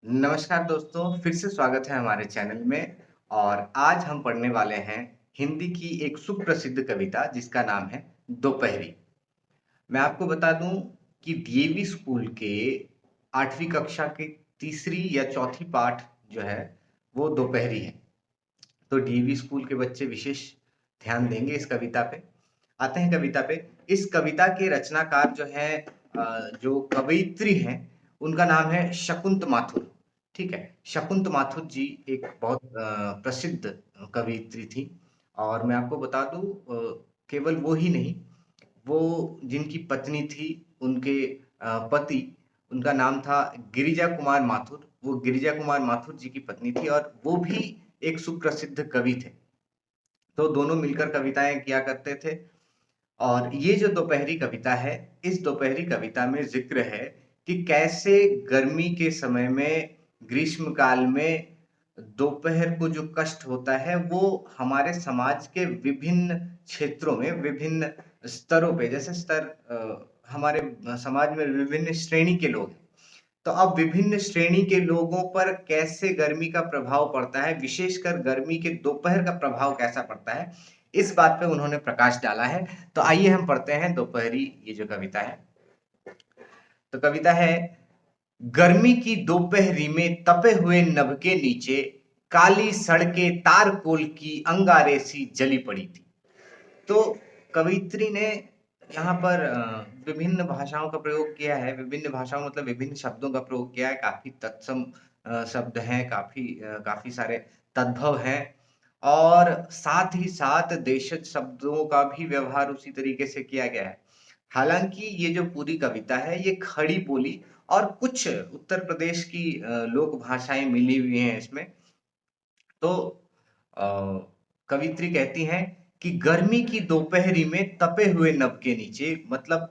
नमस्कार दोस्तों, फिर से स्वागत है हमारे चैनल में। और आज हम पढ़ने वाले हैं हिंदी की एक सुप्रसिद्ध कविता जिसका नाम है दोपहरी। मैं आपको बता दूं कि डीएवी स्कूल के 8वीं कक्षा के तीसरी या चौथी पाठ जो है वो दोपहरी है। तो डीएवी स्कूल के बच्चे विशेष ध्यान देंगे इस कविता पे। आते हैं कविता पे। इस कविता के रचनाकार जो है जो कवयित्री हैं उनका नाम है शकुंत माथुर। ठीक है, शकुंत माथुर जी एक बहुत प्रसिद्ध कवयित्री थी। और मैं आपको बता दूं केवल वो ही नहीं, वो जिनकी पत्नी थी उनके पति, उनका नाम था गिरिजा कुमार माथुर। वो गिरिजा कुमार माथुर जी की पत्नी थी और वो भी एक सुप्रसिद्ध कवि थे। तो दोनों मिलकर कविताएं किया करते थे। और ये जो दोपहरी कविता है, इस दोपहरी कविता में जिक्र है कि कैसे गर्मी के समय में, ग्रीष्म काल में दोपहर को जो कष्ट होता है वो हमारे समाज के विभिन्न क्षेत्रों में, विभिन्न स्तरों पे, जैसे स्तर हमारे समाज में विभिन्न श्रेणी के लोग हैं। तो अब विभिन्न श्रेणी के लोगों पर कैसे गर्मी का प्रभाव पड़ता है, विशेषकर गर्मी के दोपहर का प्रभाव कैसा पड़ता है, इस बात पे उन्होंने प्रकाश डाला है। तो आइए हम पढ़ते हैं दोपहरी ये जो कविता है। तो कविता है, गर्मी की दोपहरी में तपे हुए नभ के नीचे काली सड़कें तारकोल की अंगारे सी जली पड़ी थी। तो कवयित्री ने यहाँ पर विभिन्न भाषाओं का प्रयोग किया है। विभिन्न भाषाओं मतलब विभिन्न शब्दों का प्रयोग किया है। काफी तत्सम शब्द हैं, काफी सारे तद्भव हैं और साथ ही साथ देशज शब्दों का भी व्यवहार उसी तरीके से किया गया है। हालांकि ये जो पूरी कविता है ये खड़ी बोली और कुछ उत्तर प्रदेश की लोक भाषाएं मिली हुई हैं इसमें। तो अ, कवित्री कहती हैं कि गर्मी की दोपहरी में तपे हुए नभ के नीचे, मतलब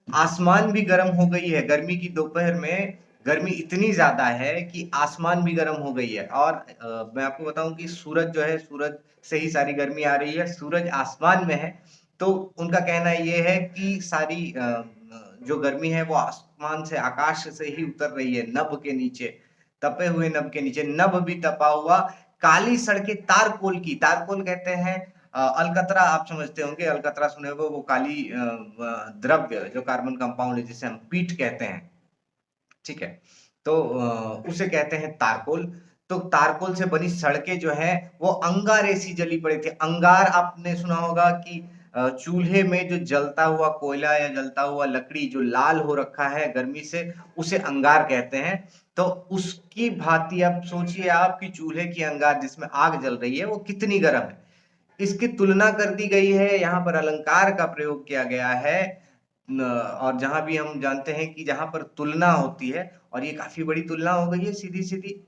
आसमान भी गर्म हो गई है। गर्मी की दोपहर में गर्मी इतनी ज्यादा है कि आसमान भी गर्म हो गई है। और मैं आपको बताऊं कि सूरज जो है, सूरज से ही सारी गर्मी आ रही है। सूरज आसमान में है, तो उनका कहना ये है कि सारी जो गर्मी है वो आसमान से, आकाश से ही उतर रही है नभ के नीचे। तपे हुए नभ के नीचे, नभ भी तपा हुआ, काली सड़कें तारकोल की, तारकोल कहते हैं अलकतरा, आप समझते होंगे, अलकतरा सुने होंगे, वो काली द्रव्य जो कार्बन कंपाउंड है जिसे हम पीट कहते हैं। ठीक है, तो उसे कहते हैं तारकोल। तो तारकोल से बनी सड़कें जो है वो अंगारे सी जली पड़ी थी। अंगार आपने सुना होगा कि चूल्हे में जो जलता हुआ कोयला या जलता हुआ लकड़ी जो लाल हो रखा है गर्मी से, उसे अंगार कहते हैं। तो उसकी भांति अब सोचिए आप कि चूल्हे की अंगार जिसमें आग जल रही है वो कितनी गर्म है। इसकी तुलना कर दी गई है, यहाँ पर अलंकार का प्रयोग किया गया है। और जहां भी हम जानते हैं कि जहां पर तुलना होती है, और ये काफी बड़ी तुलना हो गई है सीधी सीधी।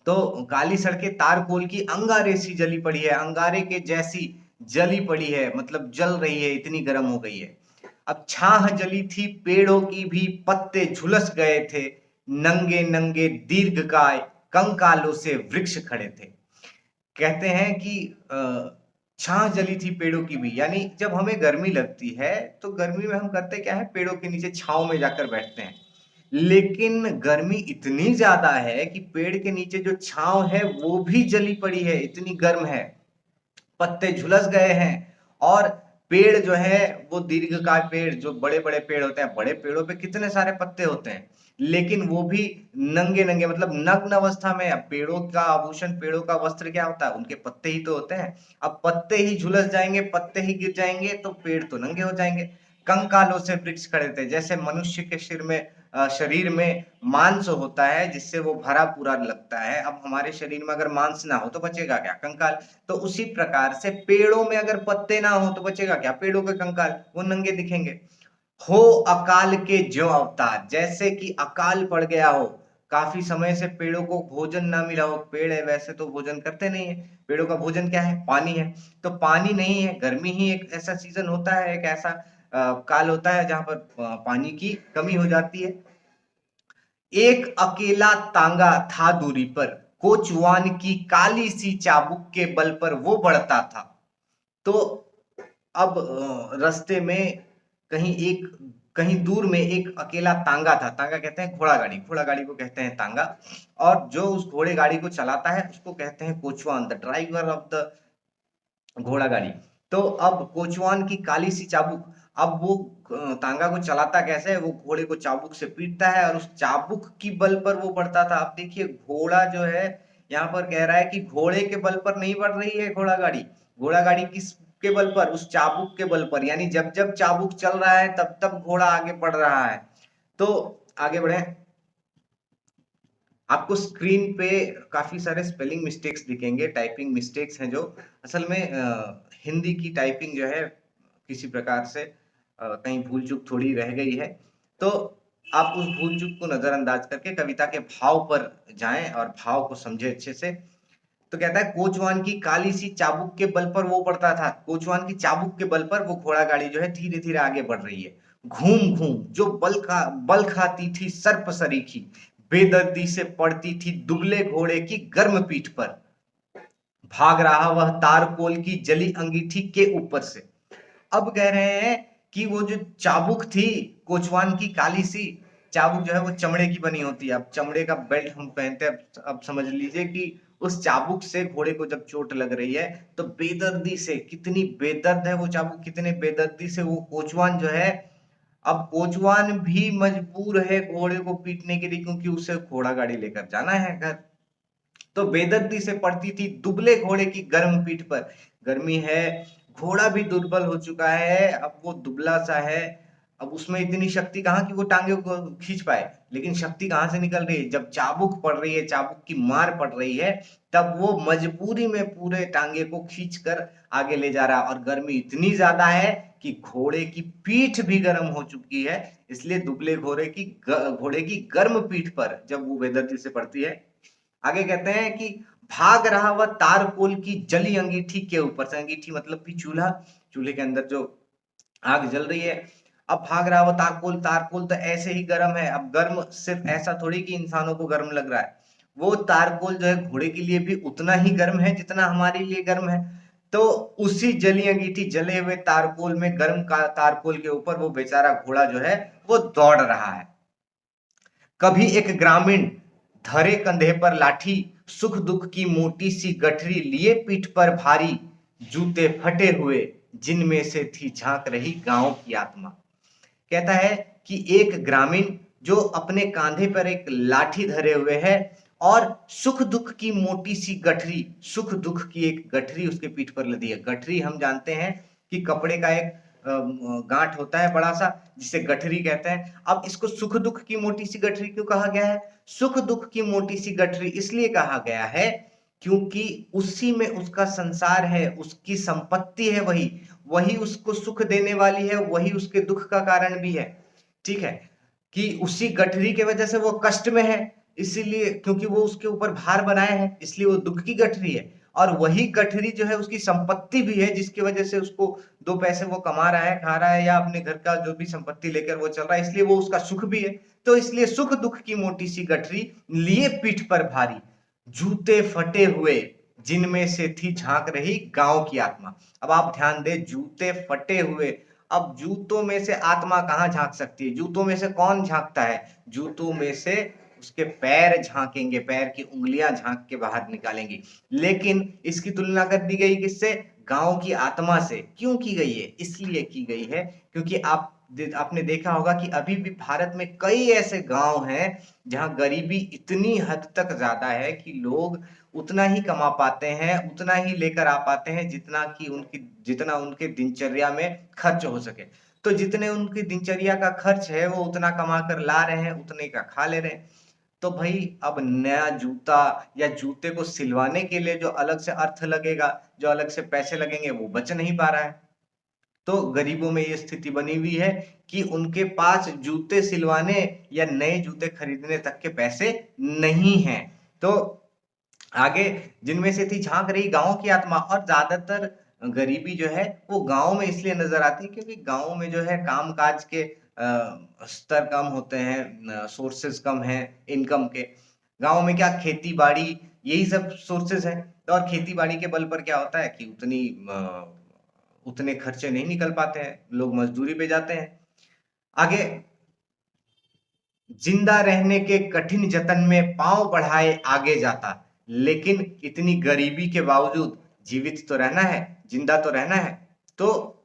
तो काली सड़कें तारकोल की अंगारे सी जली पड़ी है, अंगारे के जैसी जली पड़ी है, मतलब जल रही है, इतनी गर्म हो गई है। अब छाह जली थी पेड़ों की भी, पत्ते झुलस गए थे, नंगे नंगे दीर्घकाय कंकालों से वृक्ष खड़े थे। कहते हैं कि छाह जली थी पेड़ों की भी, यानी जब हमें गर्मी लगती है तो गर्मी में हम करते क्या है, पेड़ों के नीचे छांव में जाकर बैठते हैं। लेकिन गर्मी इतनी ज्यादा है कि पेड़ के नीचे जो छांव है वो भी जली पड़ी है, इतनी गर्म है, पत्ते झुलस गए हैं। और पेड़ जो है वो दीर्घकाय पेड़, जो बड़े बड़े पेड़ होते हैं, बड़े पेड़ों पे कितने सारे पत्ते होते हैं, लेकिन वो भी नंगे नंगे, मतलब नग्न अवस्था में। अब पेड़ों का आभूषण, पेड़ों का वस्त्र क्या होता है, उनके पत्ते ही तो होते हैं। अब पत्ते ही झुलस जाएंगे, पत्ते ही गिर जाएंगे तो पेड़ तो नंगे हो जाएंगे। कंकालों से वृक्ष खड़े थे, जैसे मनुष्य के सिर में, शरीर में मांस होता है जिससे वो भरा पूरा लगता है। अब हमारे शरीर में अगर मांस ना हो तो बचेगा क्या, कंकाल। तो उसी प्रकार से पेड़ों में अगर पत्ते ना हो तो बचेगा क्या, पेड़ों के कंकाल, वो नंगे दिखेंगे। हो अकाल के ज्यों अवतार, जैसे कि अकाल पड़ गया हो, काफी समय से पेड़ों को भोजन ना मिला हो। पेड़ है वैसे तो भोजन करते नहीं है, पेड़ों का भोजन क्या है, पानी है। तो पानी नहीं है, गर्मी ही एक ऐसा सीजन होता है, एक ऐसा काल होता है जहां पर पानी की कमी हो जाती है। एक अकेला तांगा था दूरी पर, कोचवान की काली सी चाबुक के बल पर वो बढ़ता था। तो अब रास्ते में कहीं एक कहीं दूर में एक अकेला तांगा था। तांगा कहते हैं घोड़ा गाड़ी, घोड़ा गाड़ी को कहते हैं तांगा। और जो उस घोड़े गाड़ी को चलाता है उसको कहते हैं कोचवान, द ड्राइवर ऑफ द घोड़ा गाड़ी। तो अब कोचवान की काली सी चाबुक, अब वो तांगा को चलाता कैसे है, वो घोड़े को चाबुक से पीटता है और उस चाबुक की बल पर वो बढ़ता था। अब देखिए घोड़ा जो है, यहाँ पर कह रहा है कि घोड़े के बल पर नहीं बढ़ रही है घोड़ा गाड़ी। घोड़ा गाड़ी किस के बल पर? उस चाबुक के बल पर, यानी जब जब चाबुक चल रहा है तब तब घोड़ा आगे बढ़ रहा है। तो आगे बढ़े। आपको स्क्रीन पे काफी सारे स्पेलिंग मिस्टेक्स दिखेंगे, टाइपिंग मिस्टेक्स हैं जो असल में हिंदी की टाइपिंग जो है किसी प्रकार से कहीं भूल चूक थोड़ी रह गई है। तो आप उस भूल चूक को नजरअंदाज करके कविता के भाव पर जाएं और भाव को समझे अच्छे से। तो कहता है कोचवान की काली सी चाबुक के बल पर वो बढ़ता था, कोचवान की चाबुक के बल पर वो घोड़ा गाड़ी जो है धीरे धीरे आगे बढ़ रही है। घूम घूम जो बल खाती थी सर्प सरीखी, बेदर्दी से पड़ती थी दुबले घोड़े की गर्म पीठ पर, भाग रहा वह तारकोल की जली अंगीठी के ऊपर से। अब कह रहे हैं कि वो जो चाबुक थी कोचवान की काली सी चाबुक जो है वो चमड़े की बनी होती है। अब चमड़े का बेल्ट हम पहनते हैं, अब समझ लीजिए कि उस चाबुक से घोड़े को जब चोट लग रही है तो बेदर्दी से, कितनी बेदर्द है वो चाबुक, कितने बेदर्दी से वो कोचवान जो है, अब कोचवान भी मजबूर है घोड़े को पीटने के लिए क्योंकि उसे घोड़ा गाड़ी लेकर जाना है घर। तो बेदर्दी से पड़ती थी दुबले घोड़े की गर्म पीठ पर। गर्मी है, घोड़ा भी दुर्बल हो चुका है, अब वो दुबला सा है। अब उसमें इतनी शक्ति कहाँ की वो टांगे को खींच पाए, लेकिन शक्ति कहाँ से निकल रही है? जब चाबुक पड़ रही है, चाबुक की मार पड़ रही है, तब वो मजबूरी में पूरे टांगे को खींच कर आगे ले जा रहा है। और गर्मी इतनी ज्यादा है कि घोड़े की पीठ भी गर्म हो चुकी है। इसलिए दुबले घोड़े की गर्म पीठ पर जब वो बेदर्दी से पड़ती है, आगे कहते हैं कि भाग रहा वह तारकोल की जली अंगीठी के ऊपर से। अंगीठी मतलब कि चूल्हा, चूल्हे के अंदर जो आग जल रही है। अब भाग रहा वह तारकोल, तारकोल तो ऐसे ही गर्म है। अब गर्म सिर्फ ऐसा थोड़ी कि इंसानों को गर्म लग रहा है, वो तारकोल जो है घोड़े के लिए भी उतना ही गर्म है जितना हमारे लिए गर्म है। तो उसी जली अंगीठी जले हुए तारकोल में, गर्म का तारकोल के ऊपर वो बेचारा घोड़ा जो है वो दौड़ रहा है। कभी एक ग्रामीण धरे कंधे पर लाठी, सुख दुख की मोटी सी गठरी लिए पीठ पर भारी, जूते फटे हुए जिनमें से थी झांक रही गांव की आत्मा। कहता है कि एक ग्रामीण जो अपने कांधे पर एक लाठी धरे हुए है और सुख दुख की मोटी सी गठरी, सुख दुख की एक गठरी उसके पीठ पर लदी है। गठरी हम जानते हैं कि कपड़े का एक गांठ होता है बड़ा सा, जिसे गठरी कहते हैं। अब इसको सुख दुख की मोटी सी गठरी क्यों कहा गया है? सुख दुख की मोटी सी गठरी इसलिए कहा गया है क्योंकि उसी में उसका संसार है, उसकी संपत्ति है, वही वही उसको सुख देने वाली है, वही उसके दुख का कारण भी है। ठीक है, कि उसी गठरी के वजह से वो कष्ट में है, इसीलिए क्योंकि वो उसके ऊपर भार बनाए हैं, इसलिए वो दुख की गठरी है। और वही गठरी जो है उसकी संपत्ति भी है, जिसकी वजह से उसको दो पैसे वो कमा रहा है, खा रहा है, या अपने घर का जो भी संपत्ति लेकर वो चल रहा है, इसलिए वो उसका सुख भी है। तो इसलिए सुख दुख की मोटी सी गठरी लिए पीठ पर भारी, जूते फटे हुए जिनमें से थी झांक रही गांव की आत्मा। अब आप ध्यान दें, जूते फटे हुए। अब जूतों में से आत्मा कहाँ झांक सकती है? जूतों में से कौन झांकता है? जूतों में से उसके पैर झांकेंगे, पैर की उंगलियां झांक के बाहर निकालेंगी। लेकिन इसकी तुलना कर दी गई किससे? गांव की आत्मा से। क्यों की गई है? इसलिए की गई है क्योंकि आपने देखा होगा कि अभी भी भारत में कई ऐसे गांव हैं जहां गरीबी इतनी हद तक ज्यादा है कि लोग उतना ही कमा पाते हैं, उतना ही लेकर आ पाते हैं जितना उनके दिनचर्या में खर्च हो सके। तो जितने उनकी दिनचर्या का खर्च है वो उतना कमा कर ला रहे हैं, उतने का खा ले रहे हैं। तो भाई अब नया जूता या जूते को सिलवाने के लिए जो अलग से अर्थ लगेगा, जो अलग से पैसे लगेंगे, वो बच नहीं पा रहा है। तो गरीबों में ये स्थिति बनी हुई है कि उनके पास जूते सिलवाने या नए जूते खरीदने तक के पैसे नहीं हैं। तो आगे, जिनमें से थी झांक रही गांव की आत्मा। और ज्यादातर गरीबी जो है वो गांव में इसलिए नजर आती है क्योंकि गांव में जो है कामकाज के स्तर कम होते हैं, सोर्सेज कम हैं इनकम के। गांव में क्या, खेती बाड़ी, यही सब सोर्सेज हैं। और खेती बाड़ी के बल पर क्या होता है कि उतने खर्चे नहीं निकल पाते हैं, लोग मजदूरी पे जाते हैं। आगे, जिंदा रहने के कठिन जतन में पांव बढ़ाए आगे जाता, लेकिन इतनी गरीबी के बावजूद जीवित तो रहना है, जिंदा तो रहना है। तो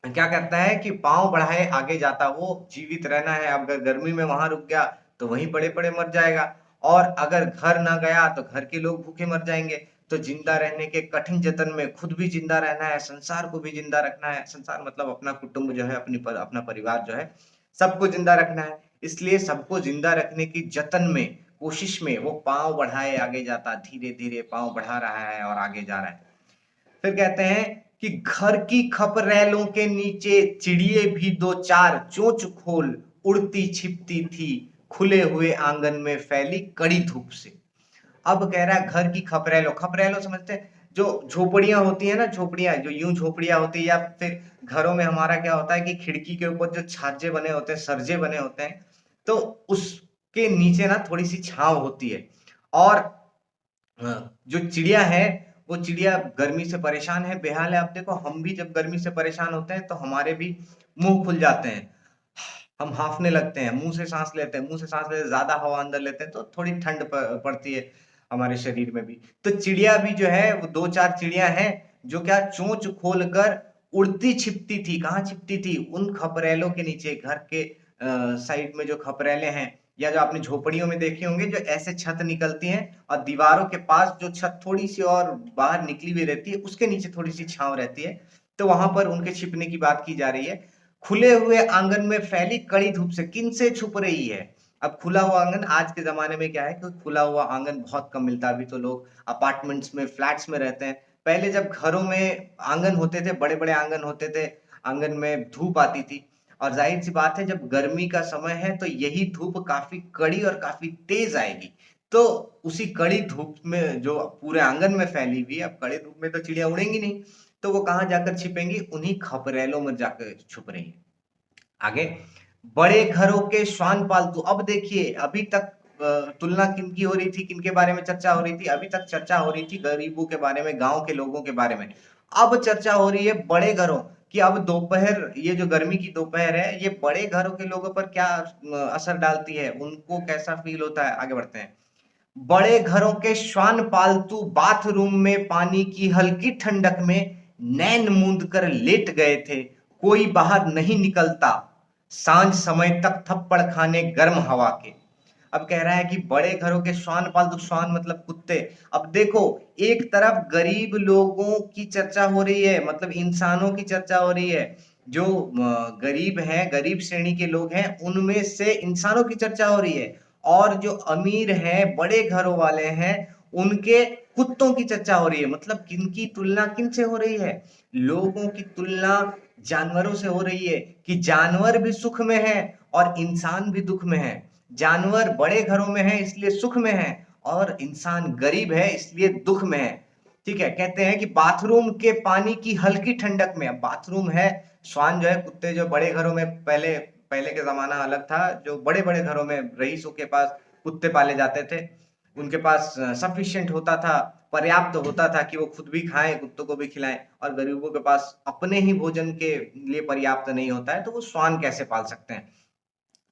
क्या करता है कि पांव बढ़ाए आगे जाता, वो जीवित रहना है। अब अगर गर्मी में वहां रुक गया तो वहीं पड़े पड़े मर जाएगा, और अगर घर ना गया तो घर के लोग भूखे मर जाएंगे। तो जिंदा रहने के कठिन जतन में खुद भी जिंदा रहना है, संसार को भी जिंदा रखना है। संसार मतलब अपना कुटुंब जो है, अपना परिवार जो है, सबको जिंदा रखना है। इसलिए सबको जिंदा रखने की जतन में, कोशिश में वो पांव बढ़ाए आगे जाता, धीरे धीरे पांव बढ़ा रहा है और आगे जा रहा है। फिर कहते हैं कि घर की खपरेलों के नीचे चिड़िए भी दो चार चोंच खोल उड़ती छिपती थी, खुले हुए आंगन में फैली कड़ी धूप से। अब कह रहा है घर की खपरेलो, खपरेलो समझते हैं, जो झोपड़ियां होती है ना, झोपड़ियां जो यूं झोपड़ियां होती है, या फिर घरों में हमारा क्या होता है कि खिड़की के ऊपर जो छाजे बने होते हैं, सरजे बने होते हैं, तो उसके नीचे ना थोड़ी सी छांव होती है। और जो चिड़िया है, वो चिड़िया गर्मी से परेशान है, बेहाल है। अब देखो, हम भी जब गर्मी से परेशान होते हैं तो हमारे भी मुंह खुल जाते हैं, हम हाफने लगते हैं, मुंह से सांस लेते हैं, मुंह से सांस लेते ज्यादा हवा अंदर लेते हैं तो थोड़ी ठंड पड़ती है हमारे शरीर में भी। तो चिड़िया भी जो है, वो दो चार चिड़िया हैं जो क्या चोंच खोलकर उड़ती छिपती थी। कहाँ छिपती थी? उन खपरेलों के नीचे, घर के साइड में जो खपरेले हैं, या जो आपने झोपड़ियों में देखे होंगे, जो ऐसे छत निकलती हैं और दीवारों के पास जो छत थोड़ी सी और बाहर निकली हुई रहती है, उसके नीचे थोड़ी सी छांव रहती है। तो वहां पर उनके छिपने की बात की जा रही है। खुले हुए आंगन में फैली कड़ी धूप से, किन से छुप रही है? अब खुला हुआ आंगन आज के जमाने में क्या है कि खुला हुआ आंगन बहुत कम मिलता है। अभी तो लोग अपार्टमेंट्स में, फ्लैट्स में रहते हैं। पहले जब घरों में आंगन होते थे, बड़े बड़े आंगन होते थे, आंगन में धूप आती थी। और जाहिर सी बात है, जब गर्मी का समय है तो यही धूप काफी कड़ी और काफी तेज आएगी। तो उसी कड़ी धूप में जो पूरे आंगन में फैली हुई है, अब कड़ी धूप में तो चिड़िया उड़ेंगी नहीं, तो वो कहाँ जाकर छिपेंगी? उन्हीं खपरेलों में जाकर छुप रही है। आगे, बड़े घरों के श्वान पालतू। अब देखिए, अभी तक तुलना किनकी हो रही थी, किनके बारे में चर्चा हो रही थी? अभी तक चर्चा हो रही थी गरीबों के बारे में, गांव के लोगों के बारे में। अब चर्चा हो रही है बड़े घरों की। अब दोपहर, ये जो गर्मी की दोपहर है, ये बड़े घरों के लोगों पर क्या असर डालती है, उनको कैसा फील होता है? आगे बढ़ते हैं। बड़े घरों के श्वान पालतू बाथरूम में पानी की हल्की ठंडक में नैन मूंद कर लेट गए थे, कोई बाहर नहीं निकलता, सांझ समय तक थप्पड़ खाने गर्म हवा के। अब कह रहा है कि बड़े घरों के श्वान पालतू, श्वान मतलब कुत्ते। अब देखो, एक तरफ गरीब लोगों की चर्चा हो रही है, मतलब इंसानों की चर्चा हो रही है, जो गरीब हैं, गरीब श्रेणी के लोग हैं, उनमें से इंसानों की चर्चा हो रही है। और जो अमीर हैं, बड़े घरों वाले हैं, उनके कुत्तों की चर्चा हो रही है। मतलब किनकी तुलना किन से हो रही है? लोगों की तुलना जानवरों से हो रही है, कि जानवर भी सुख में है और इंसान भी दुख में है। जानवर बड़े घरों में है इसलिए सुख में है, और इंसान गरीब है इसलिए दुख में है। ठीक है, कहते हैं कि बाथरूम के पानी की हल्की ठंडक में। अब बाथरूम है, श्वान जो है, कुत्ते जो बड़े घरों में, पहले पहले के जमाना अलग था, जो बड़े बड़े घरों में रईसों के पास कुत्ते पाले जाते थे, उनके पास सफिशिएंट होता था, पर्याप्त होता था कि वो खुद भी खाएं, कुत्तों को भी खिलाएं। और गरीबों के पास अपने ही भोजन के लिए पर्याप्त नहीं होता है, तो वो श्वान कैसे पाल सकते हैं?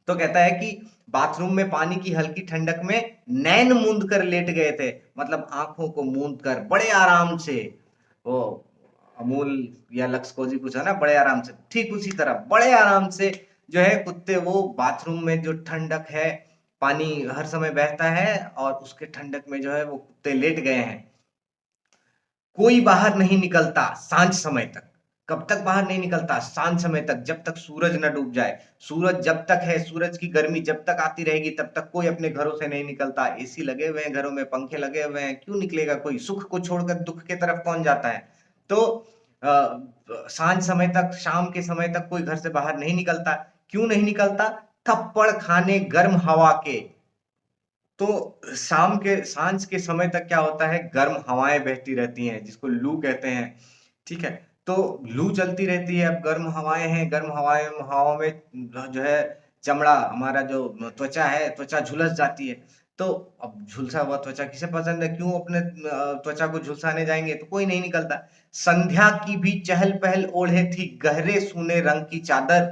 तो कहता है कि बाथरूम में पानी की हल्की ठंडक में नैन मूंद कर लेट गए थे, मतलब आंखों को मूंद कर बड़े आराम से। वो अमूल या लक्स कोजी कुछ है ना, बड़े आराम से, ठीक उसी तरह बड़े आराम से जो है कुत्ते, वो बाथरूम में जो ठंडक है, पानी हर समय बहता है और उसके ठंडक में जो है वो कुत्ते लेट गए हैं। कोई बाहर नहीं निकलता सांझ समय तक। कब तक बाहर नहीं निकलता? सांझ समय तक, जब तक सूरज न डूब जाए। सूरज जब तक है, सूरज की गर्मी जब तक आती रहेगी, तब तक कोई अपने घरों से नहीं निकलता। एसी लगे हुए हैं घरों में, पंखे लगे हुए हैं, क्यों निकलेगा कोई? सुख को छोड़कर दुख की तरफ कौन जाता है? तो सांझ समय तक, शाम के समय तक कोई घर से बाहर नहीं निकलता। क्यों नहीं निकलता? थप्पड़ खाने गर्म हवा के। तो शाम के, सांझ के समय तक क्या होता है, गर्म हवाएं बहती रहती हैं, जिसको लू कहते हैं। ठीक है, तो लू चलती रहती है। अब गर्म हवाएं हैं, गर्म हवाएं, हवा में जो है चमड़ा, हमारा जो त्वचा है, त्वचा झुलस जाती है। तो अब झुलसा हुआ त्वचा किसे पसंद है? क्यों अपने त्वचा को झुलसाने जाएंगे? तो कोई नहीं निकलता। संध्या की भी चहल पहल ओढ़े थी गहरे सूने रंग की चादर।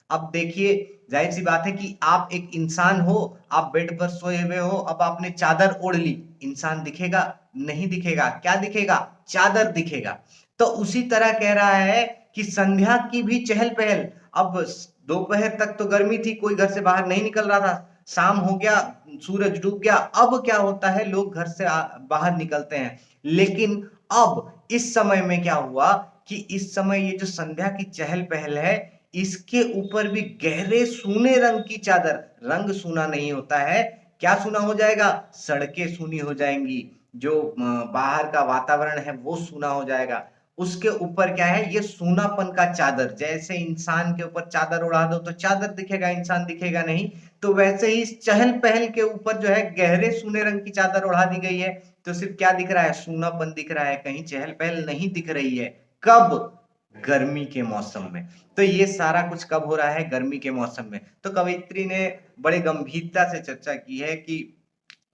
अब देखिए, जाहिर सी बात है कि आप एक इंसान हो, आप बेड पर सोए हुए हो, अब आपने चादर ओढ़ ली, इंसान दिखेगा? नहीं दिखेगा। क्या दिखेगा? चादर दिखेगा। तो उसी तरह कह रहा है कि संध्या की भी चहल पहल। अब दोपहर तक तो गर्मी थी, कोई घर से बाहर नहीं निकल रहा था, शाम हो गया, सूरज डूब गया, अब क्या होता है, लोग घर से बाहर निकलते हैं। लेकिन अब इस समय में क्या हुआ कि इस समय ये जो संध्या की चहल पहल है, इसके ऊपर भी गहरे सूने रंग की चादर, रंग सूना नहीं होता है, क्या सूना हो जाएगा? सड़कें सूनी हो जाएंगी, जो बाहर का वातावरण है वो सूना हो जाएगा। उसके ऊपर क्या है, ये सूनापन का चादर, जैसे इंसान के ऊपर चादर उड़ा दो तो चादर दिखेगा, इंसान दिखेगा नहीं, तो वैसे ही इस चहल पहल के ऊपर जो है गहरे सूने रंग की चादर उड़ा दी गई है। तो सिर्फ क्या दिख रहा है? सूनापन दिख रहा है, कहीं चहल पहल नहीं दिख रही है। कब? गर्मी के मौसम में। तो ये सारा कुछ कब हो रहा है? गर्मी के मौसम में। तो कवयित्री ने बड़े गंभीरता से चर्चा की है कि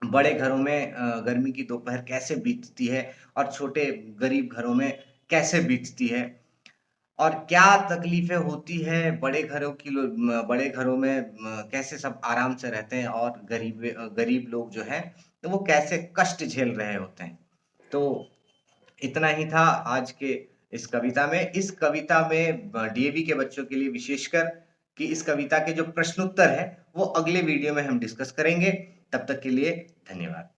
बड़े घरों में गर्मी की दोपहर कैसे बीतती है और छोटे गरीब घरों में कैसे बीतती है, और क्या तकलीफें होती है बड़े घरों की, बड़े घरों में कैसे सब आराम से रहते हैं, और गरीब लोग जो हैं तो वो कैसे कष्ट झेल रहे होते हैं। तो इतना ही था आज के इस कविता में। इस कविता में डीएवी के बच्चों के लिए विशेषकर कि इस कविता के जो प्रश्नोत्तर है वो अगले वीडियो में हम डिस्कस करेंगे। तब तक के लिए धन्यवाद।